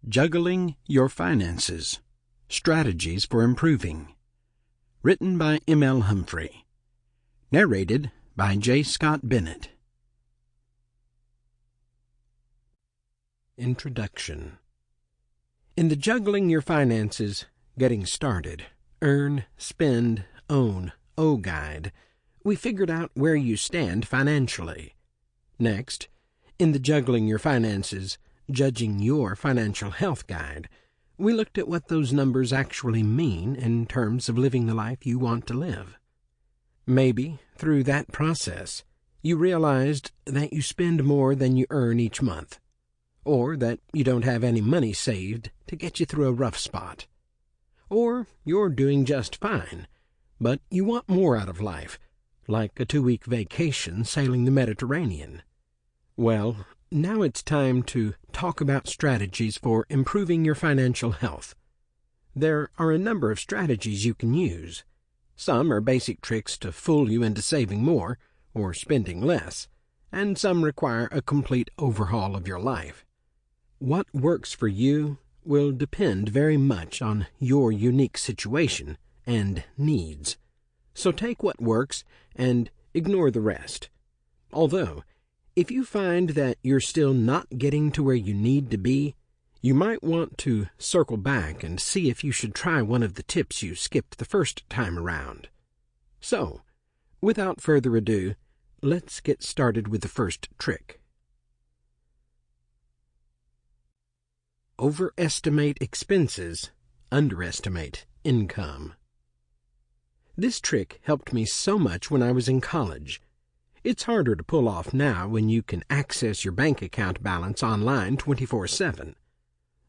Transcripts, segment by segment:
Juggling Your Finances, Strategies for Improving. Written by M.L. Humphrey. Narrated by J. Scott Bennett. Introduction. In the Juggling Your Finances, Getting Started, Earn, Spend, Own, O Guide, we figured out where you stand financially. Next, in the Juggling Your Finances, Judging Your Financial Health Guide, we looked at what those numbers actually mean in terms of living the life you want to live. Maybe, through that process, you realized that you spend more than you earn each month, or that you don't have any money saved to get you through a rough spot. Or you're doing just fine, but you want more out of life, like a 2-week vacation sailing the Mediterranean. Well, now it's time to talk about strategies for improving your financial health. There are a number of strategies you can use. Some are basic tricks to fool you into saving more or spending less, and some require a complete overhaul of your life. What works for you will depend very much on your unique situation and needs. So take what works and ignore the rest. Although, if you find that you're still not getting to where you need to be, you might want to circle back and see if you should try one of the tips you skipped the first time around. So, without further ado, let's get started with the first trick. Overestimate expenses, underestimate income. This trick helped me so much when I was in college. It's harder to pull off now when you can access your bank account balance online 24/7.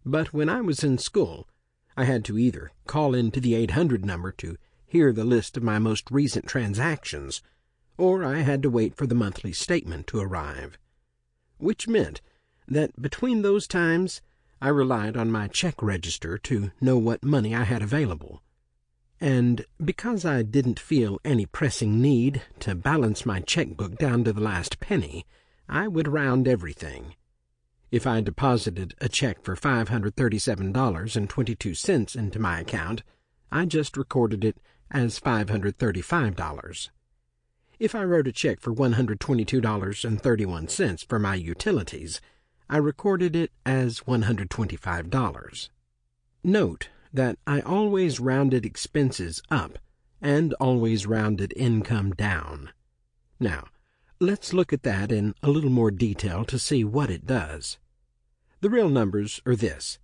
But when I was in school, I had to either call into the 800 number to hear the list of my most recent transactions, or I had to wait for the monthly statement to arrive. Which meant that between those times, I relied on my check register to know what money I had available. And because I didn't feel any pressing need to balance my checkbook down to the last penny, I would round everything. If I deposited a check for $537.22 into my account, I just recorded it as $535. If I wrote a check for $122.31 for my utilities, I recorded it as $125. Note that I always rounded expenses up and always rounded income down. Now, let's look at that in a little more detail to see what it does. The real numbers are this.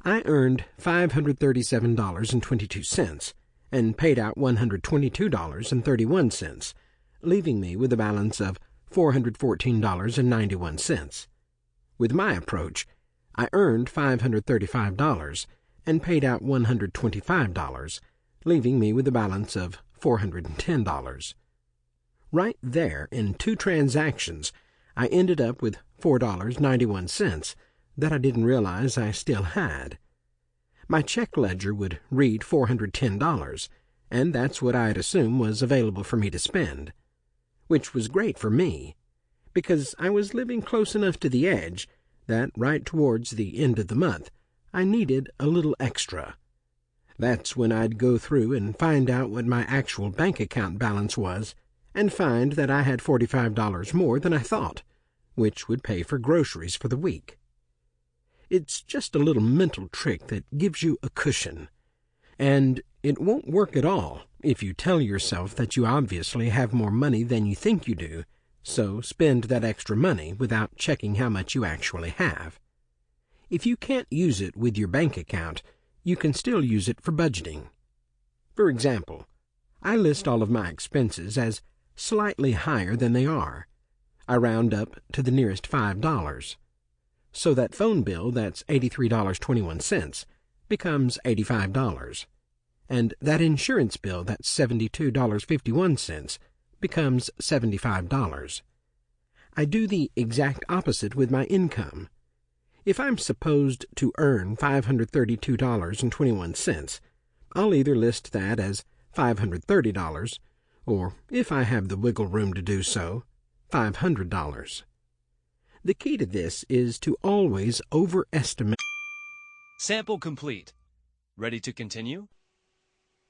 I earned $537.22 and paid out $122.31, leaving me with a balance of $414.91. With my approach, I earned $535 and paid out $125, leaving me with a balance of $410. Right there, in 2 transactions, I ended up with $4.91 that I didn't realize I still had. My check ledger would read $410, and that's what I'd assume was available for me to spend, which was great for me, because I was living close enough to the edge that right towards the end of the month, I needed a little extra. That's when I'd go through and find out what my actual bank account balance was, and find that I had $45 more than I thought, which would pay for groceries for the week. It's just a little mental trick that gives you a cushion, and it won't work at all if you tell yourself that you obviously have more money than you think you do, so spend that extra money without checking how much you actually have. If you can't use it with your bank account, you can still use it for budgeting. For example, I list all of my expenses as slightly higher than they are. I round up to the nearest $5. So that phone bill that's $83.21 becomes $85. And that insurance bill that's $72.51 becomes $75. I do the exact opposite with my income. If I'm supposed to earn $532.21, I'll either list that as $530, or, if I have the wiggle room to do so, $500. The key to this is to always overestimate Sample complete. Ready to continue?